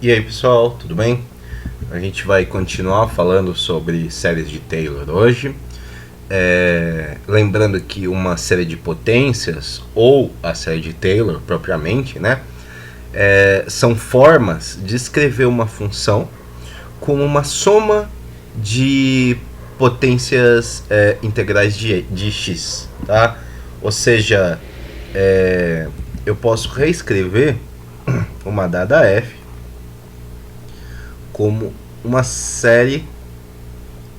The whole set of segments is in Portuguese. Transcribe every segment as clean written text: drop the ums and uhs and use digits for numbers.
E aí pessoal, tudo bem? A gente vai continuar falando sobre séries de Taylor hoje. Lembrando que uma série de potências, ou a série de Taylor propriamente, né? São formas de escrever uma função como uma soma de potências integrais de x, tá? Ou seja, eu posso reescrever uma dada f como uma série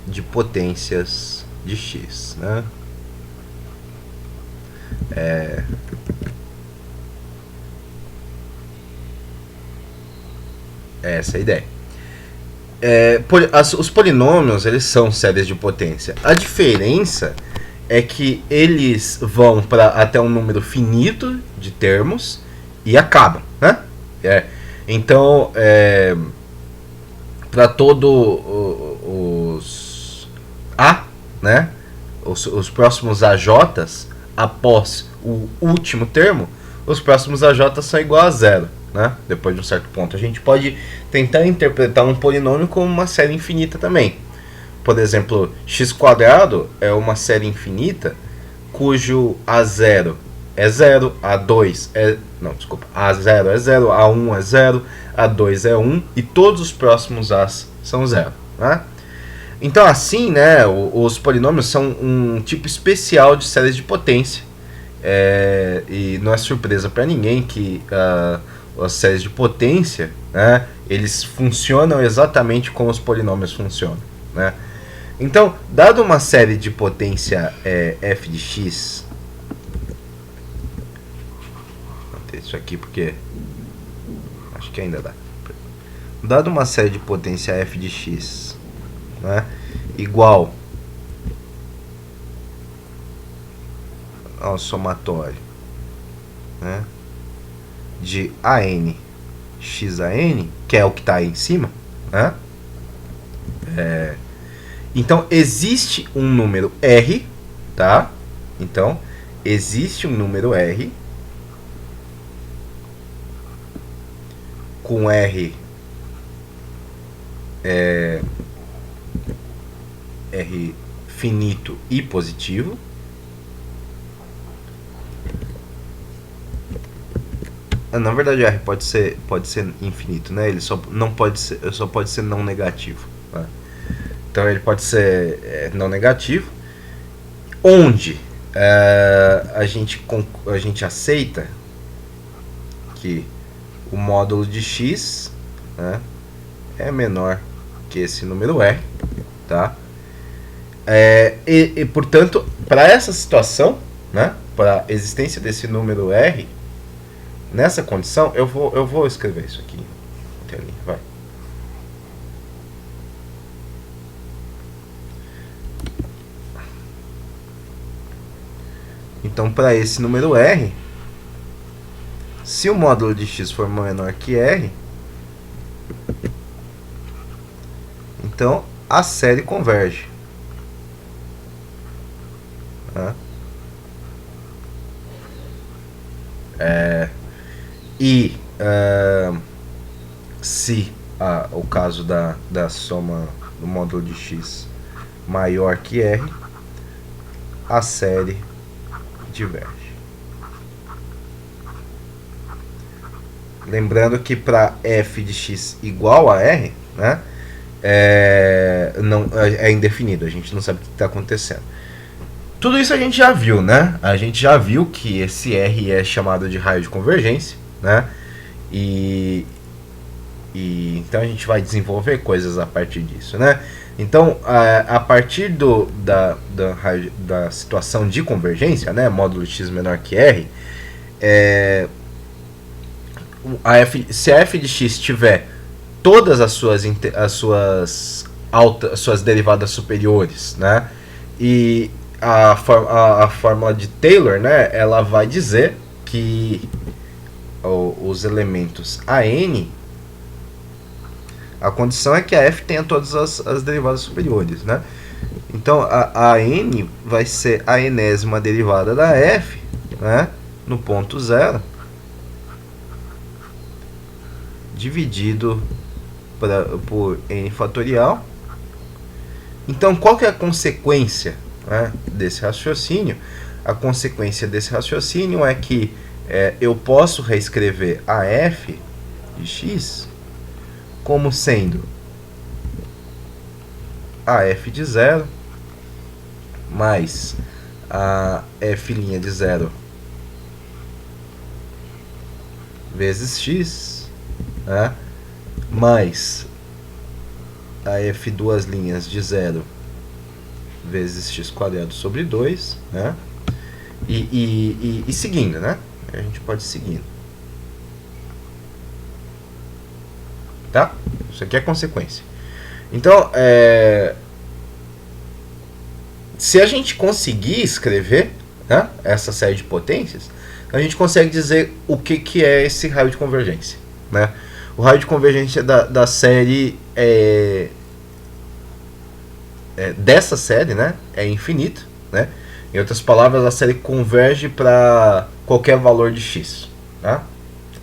de potências de x, né? Essa é a ideia. Os polinômios, eles são séries de potência. A diferença é que eles vão para até um número finito de termos e acabam, né? Então, para todos os A, né? Os próximos AJs após o último termo, os próximos AJs são igual a zero, né? Depois de um certo ponto. A gente pode tentar interpretar um polinômio como uma série infinita também. Por exemplo, x² é uma série infinita cujo A0 é 0, A2 é... Não, desculpa. A0 é 0, A1 é 0, A2 é 1 e todos os próximos As são 0, né? Então, assim, né, os polinômios são um tipo especial de séries de potência. E não é surpresa para ninguém que as séries de potência, né, eles funcionam exatamente como os polinômios funcionam, né? Então, dado uma série de potência f de x, vou ter isso aqui porque acho que ainda dá. Dado uma série de potência f de x, né, igual ao somatório, né, de an x a n, que é o que está aí em cima, né? Então existe um número r, tá? Então existe um número r com r r finito e positivo. Na verdade, r pode ser infinito, né? Ele só pode ser não negativo, né? Então ele pode ser não negativo, onde a gente aceita que o módulo de x, né, é menor que esse número r, tá? E portanto, para essa situação, né, para a existência desse número r, nessa condição, eu vou escrever isso aqui. Vai. Então, para esse número r, se o módulo de x for menor que r, então a série converge. Tá? Se o caso da soma do módulo de x maior que r, a série diverge. Lembrando que para f de x igual a r, né, é indefinido, a gente não sabe o que está acontecendo. Tudo isso a gente já viu, né? A gente já viu que esse r é chamado de raio de convergência, né? E então a gente vai desenvolver coisas a partir disso, né? Então, a partir da situação de convergência, né, módulo x menor que r, se a f de x tiver todas as suas derivadas superiores, né, e a fórmula de Taylor, né, ela vai dizer que os elementos an, a condição é que a f tenha todas as derivadas superiores, né? Então a n vai ser a enésima derivada da f, né, no ponto zero, dividido por n fatorial. Então, qual que é a consequência, né, desse raciocínio? A consequência desse raciocínio é que eu posso reescrever a f de x como sendo a f de 0 mais a f' de 0 vezes x, né, mais a f duas linhas de 0 vezes x quadrado sobre 2, né, e seguindo, né, a gente pode ir seguindo, tá? Isso aqui é consequência. Então, se a gente conseguir escrever, né, essa série de potências, a gente consegue dizer o que é esse raio de convergência, né? O raio de convergência da série dessa série, né, é infinito, né? Em outras palavras, a série converge para qualquer valor de x, tá?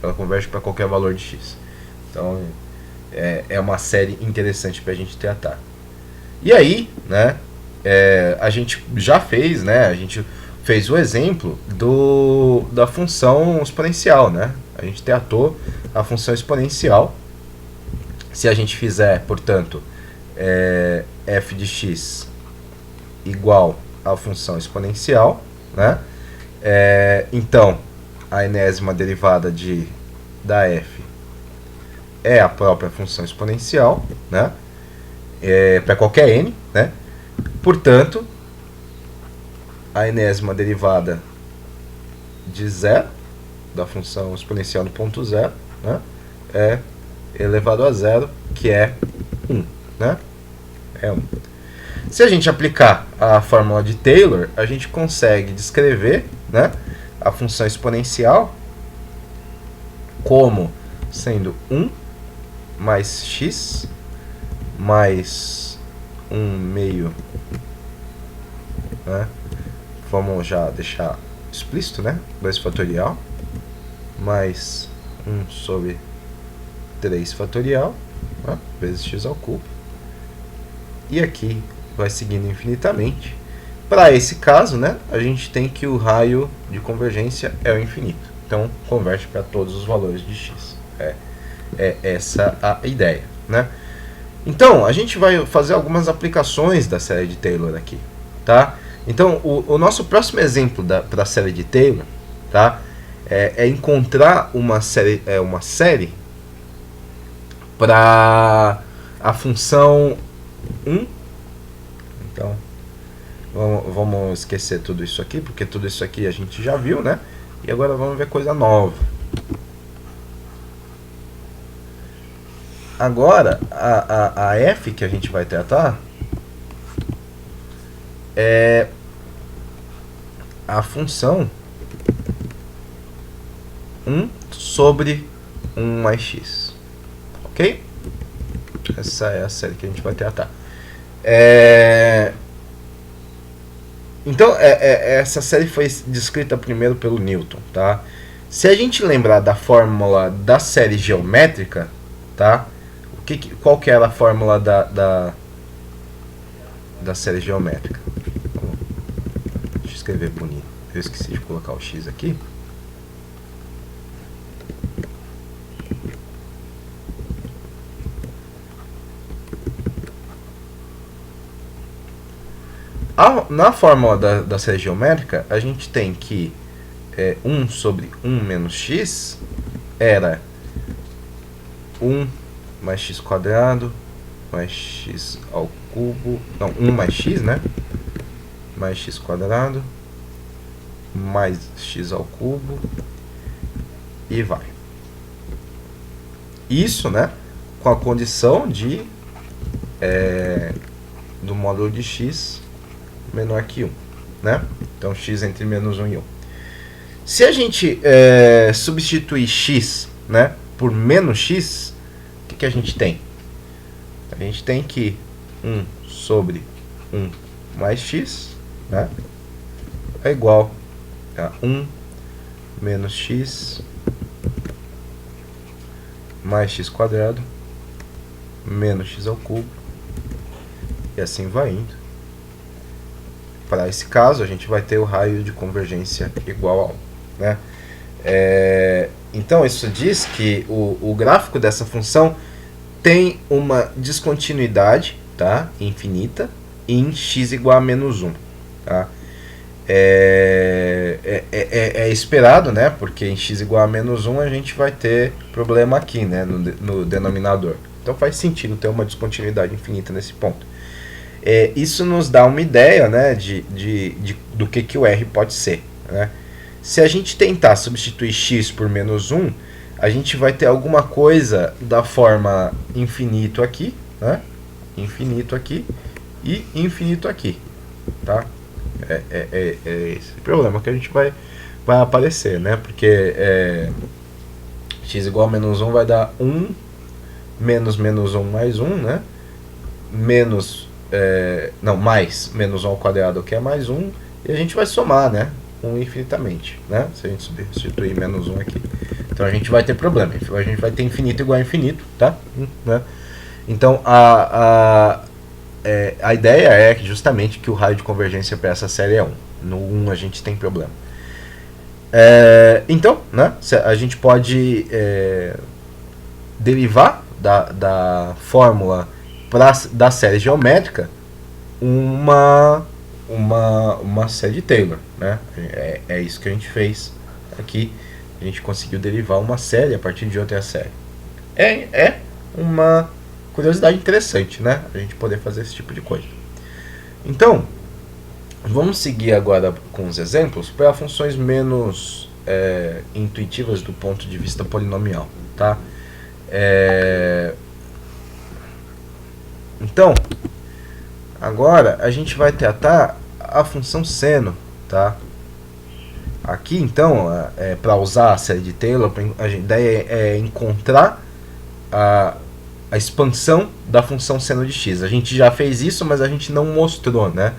Ela converge para qualquer valor de x. Então, é uma série interessante para a gente tratar. E aí, né, a gente já fez, né, a gente fez o exemplo da função exponencial, né? A gente tratou a função exponencial. Se a gente fizer, portanto, f de x igual à função exponencial, né? Então, a enésima derivada da f é a própria função exponencial, né? Para qualquer n, né? Portanto, a enésima derivada de 0 da função exponencial no ponto 0, né, é elevado a 0, que é 1, né? É 1. Se a gente aplicar a fórmula de Taylor, a gente consegue descrever, né, a função exponencial como sendo 1 mais x mais 1 meio, né? Vamos já deixar explícito, né? 2 fatorial mais 1 sobre 3 fatorial, né, vezes x ao cubo. E aqui vai seguindo infinitamente. Para esse caso, né, a gente tem que o raio de convergência é o infinito. Então, converte para todos os valores de x. É essa a ideia, né? Então, a gente vai fazer algumas aplicações da série de Taylor aqui, tá? Então, o nosso próximo exemplo para a série de Taylor, tá, é encontrar uma série para a função 1. Então, vamos esquecer tudo isso aqui, porque tudo isso aqui a gente já viu, né? E agora vamos ver coisa nova. Agora, a f que a gente vai tratar é a função 1 sobre 1 mais x. Ok? Essa é a série que a gente vai tratar. Então, essa série foi descrita primeiro pelo Newton, tá? Se a gente lembrar da fórmula da série geométrica, tá? Qual que era a fórmula da série geométrica? Deixa eu escrever bonito. Eu esqueci de colocar o x aqui. Na fórmula da série geométrica, a gente tem que 1 sobre 1 menos x era 1 mais x quadrado mais x ao cubo, não, 1 mais x, né? Mais x quadrado mais x ao cubo e vai. Isso, né, com a condição do módulo de x menor que 1, né? Então, x entre menos 1 e 1. Se a gente substituir x, né, por menos x, o que a gente tem? A gente tem que 1 sobre 1 mais x, né, é igual a 1 menos x mais x quadrado menos x ao cubo, e assim vai indo. Para esse caso, a gente vai ter o raio de convergência igual a 1, né? Então, isso diz que o gráfico dessa função tem uma descontinuidade, tá? Infinita em x igual a menos 1. Tá? É esperado, né? Porque em x igual a menos 1 a gente vai ter problema aqui, né? No denominador. Então faz sentido ter uma descontinuidade infinita nesse ponto. Isso nos dá uma ideia, né, do que o R pode ser, né? Se a gente tentar substituir x por menos 1, a gente vai ter alguma coisa da forma infinito aqui, né? Infinito aqui e infinito aqui, tá? Esse problema que a gente vai aparecer, né? Porque x igual a menos 1 vai dar 1 menos menos 1 mais 1, né? Mais menos 1 ao quadrado, que é mais 1, e a gente vai somar, né? 1 infinitamente, né? Se a gente substituir menos 1 aqui. Então a gente vai ter problema, a gente vai ter infinito igual a infinito, tá? Né? Então a ideia é justamente que o raio de convergência para essa série é 1. No 1 a gente tem problema. Então, né, a gente pode derivar da fórmula da série geométrica uma série de Taylor, né? É isso que a gente fez aqui. A gente conseguiu derivar uma série a partir de outra série. É uma curiosidade interessante, né? A gente poder fazer esse tipo de coisa. Então, vamos seguir agora com os exemplos para funções menos intuitivas do ponto de vista polinomial, tá? Então, agora a gente vai tratar a função seno, tá? Aqui, então, para usar a série de Taylor, a ideia é encontrar a expansão da função seno de x. A gente já fez isso, mas a gente não mostrou, né?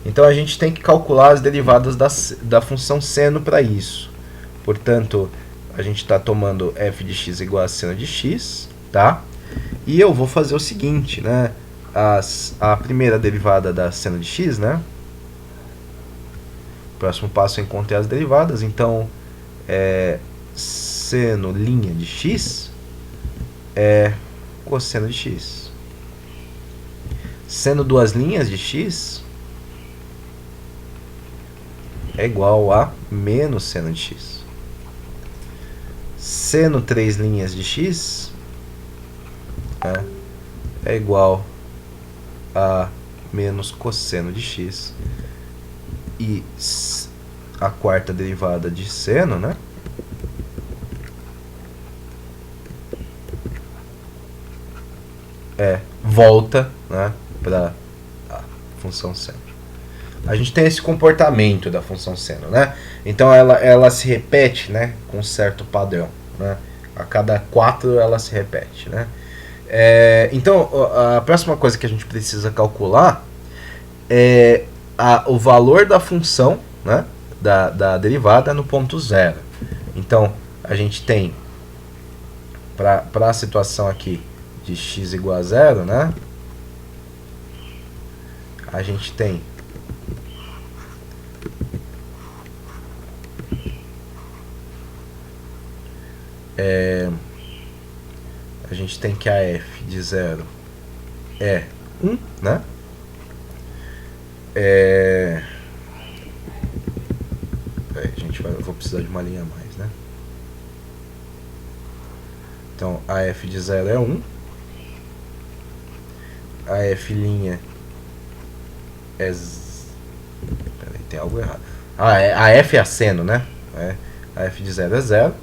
Então a gente tem que calcular as derivadas da função seno para isso. Portanto, a gente está tomando f de x igual a seno de x, tá? E eu vou fazer o seguinte, né? A primeira derivada da seno de x, né? O próximo passo é encontrar as derivadas. Então, seno linha de x é cosseno de x. Seno duas linhas de x é igual a menos seno de x. Seno três linhas de x é igual a menos cosseno de x. E a quarta derivada de seno, né? Volta, né, para a função seno. A gente tem esse comportamento da função seno, né? Então ela se repete, né, com um certo padrão, né? A cada 4 ela se repete, né? Então a próxima coisa que a gente precisa calcular é o valor da função, né, da derivada no ponto zero. Então a gente tem para a situação aqui de x igual a zero, né? A gente tem que a f de 0 é 1, né? Eu vou precisar de uma linha a mais, né? Então, a f de 0 é 1. A f' é... Peraí, tem algo errado. A f é a seno, né? A f de 0 é 0.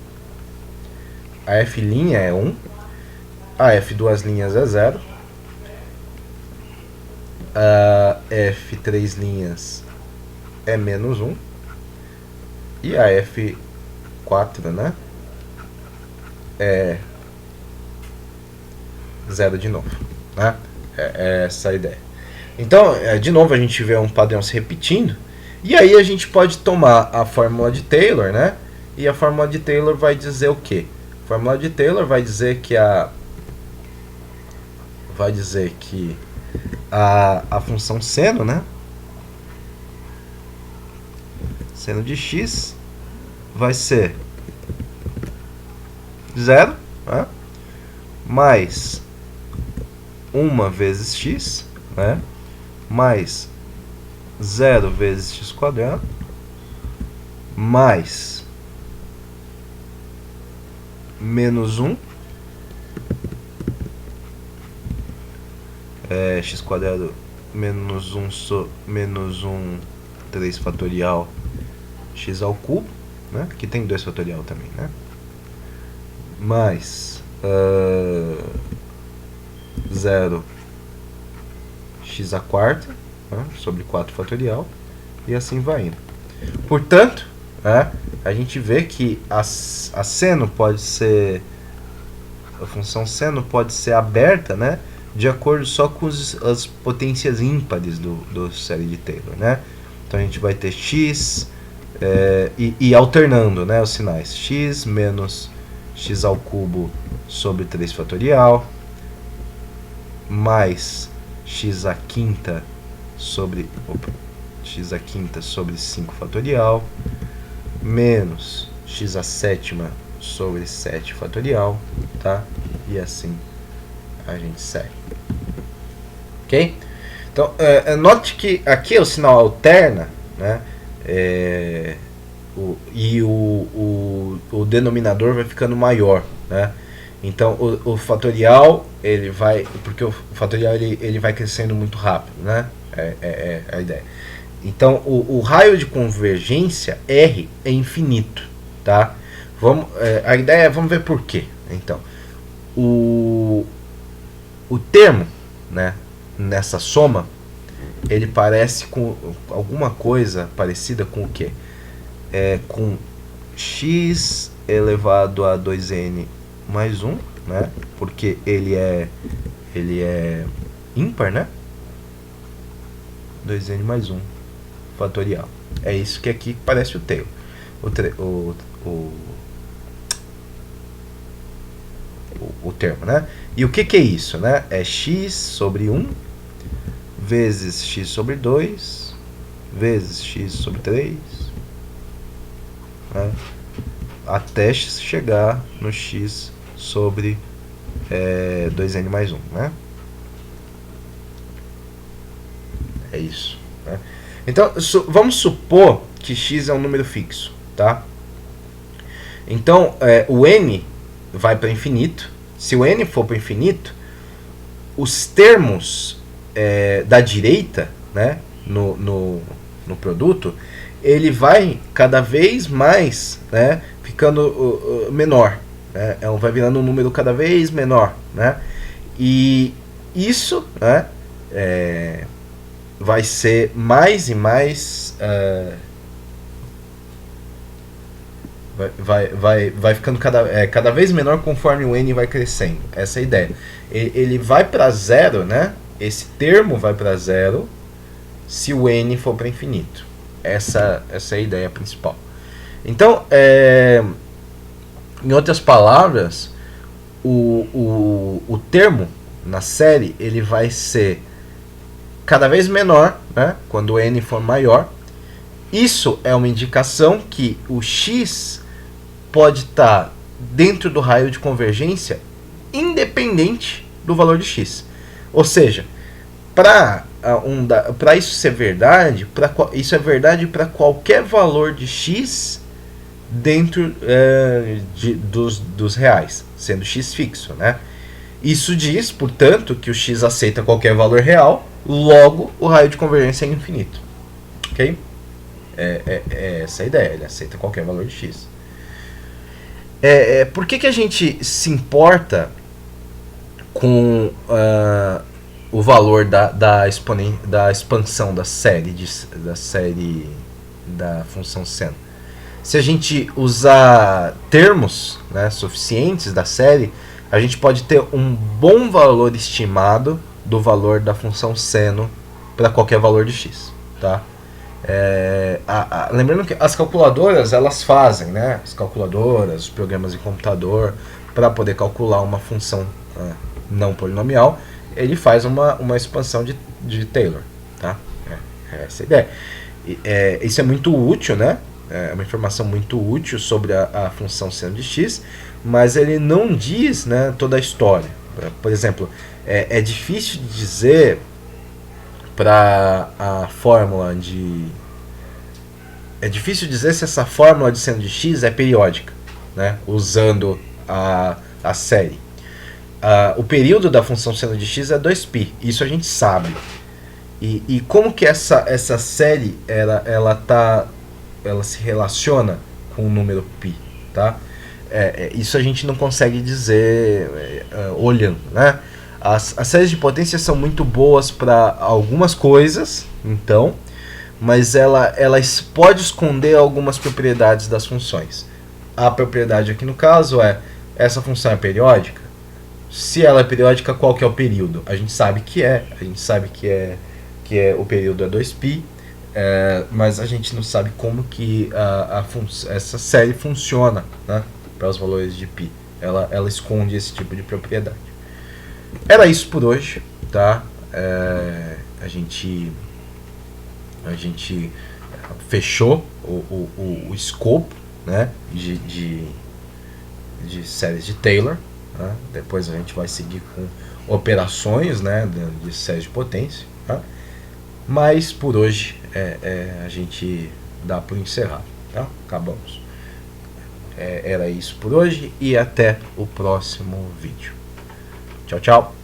A f' é 1. A f duas linhas é 0. A f três linhas é menos 1. E a f4, né? É 0 de novo, né? É essa a ideia. Então, de novo, a gente vê um padrão se repetindo. E aí a gente pode tomar a fórmula de Taylor, né? E a fórmula de Taylor vai dizer o quê? Fórmula de Taylor vai dizer que a função seno, né? Seno de x vai ser 0, né? Mais 1 vezes x, né? Mais 0 vezes x quadrado, mais menos 1, x quadrado menos 1, menos 1, 3 fatorial, x ao cubo, né? Aqui tem 2 fatorial também, né? Mais 0 x à quarta, né? Sobre 4 fatorial, e assim vai indo. Portanto, né, a gente vê que a seno pode ser, a função seno pode ser aberta, né, de acordo só com as potências ímpares do série de Taylor, né? Então a gente vai ter x e alternando, né, os sinais, x menos x ao cubo sobre 3 fatorial, mais x à quinta sobre x à quinta sobre 5 fatorial, menos x à sétima sobre 7 fatorial, tá? E assim a gente segue. Ok? Então, note que aqui o sinal alterna, né? O denominador vai ficando maior, né? Então, o fatorial, ele vai... Porque o fatorial, ele vai crescendo muito rápido, né? É a ideia. Então, o raio de convergência, R, é infinito, tá? A ideia é, vamos ver por quê. Então, o termo, né, nessa soma, ele parece com alguma coisa parecida com o quê? Com x elevado a 2n mais 1, né? Porque ele é ímpar, né? 2n mais 1 fatorial. É isso que aqui parece o Taylor. O termo, né? E o que é isso, né? É x sobre 1 vezes x sobre 2 vezes x sobre 3, né? Até chegar no x sobre 2n mais 1, né? É isso, né? Então, vamos supor que x é um número fixo, tá? Então, o n vai para infinito. Se o n for para infinito, os termos da direita, né, no produto, ele vai cada vez mais, né, ficando menor, né? Vai virando um número cada vez menor, né? E isso, né, vai ser mais e mais vai ficando cada vez menor conforme o n vai crescendo. Essa é a ideia. Ele vai para zero, né? Esse termo vai para zero se o n for para infinito. Essa é a ideia principal. Então, em outras palavras, o termo na série ele vai ser cada vez menor, né, quando o n for maior. Isso é uma indicação que o x pode estar dentro do raio de convergência independente do valor de x. Ou seja, para isso ser verdade, isso é verdade para qualquer valor de x dentro dos reais, sendo x fixo, né? Isso diz, portanto, que o x aceita qualquer valor real, logo o raio de convergência é infinito. Ok? É essa a ideia, ele aceita qualquer valor de x. Por que a gente se importa com o valor da expansão da série da função seno? Se a gente usar termos, né, suficientes da série, a gente pode ter um bom valor estimado do valor da função seno para qualquer valor de x, tá? Lembrando que as calculadoras, elas fazem, né? As calculadoras, os programas de computador para poder calcular uma função não polinomial, ele faz uma expansão de Taylor, tá? É essa a ideia. Isso é muito útil, né? É uma informação muito útil sobre a função seno de x, mas ele não diz, né, toda a história. Por exemplo, é difícil de dizer para a fórmula de... É difícil dizer se essa fórmula de seno de x é periódica, né, usando a série. O período da função seno de x é 2π, isso a gente sabe. E como que essa série ela se relaciona com o número π, tá? Isso a gente não consegue dizer olhando, né? As séries de potência são muito boas para algumas coisas, então, mas ela pode esconder algumas propriedades das funções. A propriedade aqui no caso essa função é periódica? Se ela é periódica, qual que é o período? A gente sabe que o período é 2π, mas a gente não sabe como que essa série funciona, né, para os valores de π. Ela esconde esse tipo de propriedade. Era isso por hoje, tá? A gente fechou o escopo, né, de séries de Taylor, né? Depois a gente vai seguir com operações, né, de séries de potência, tá? Mas por hoje a gente dá por encerrado, tá? Acabamos. Era isso por hoje e até o próximo vídeo. Tchau, tchau.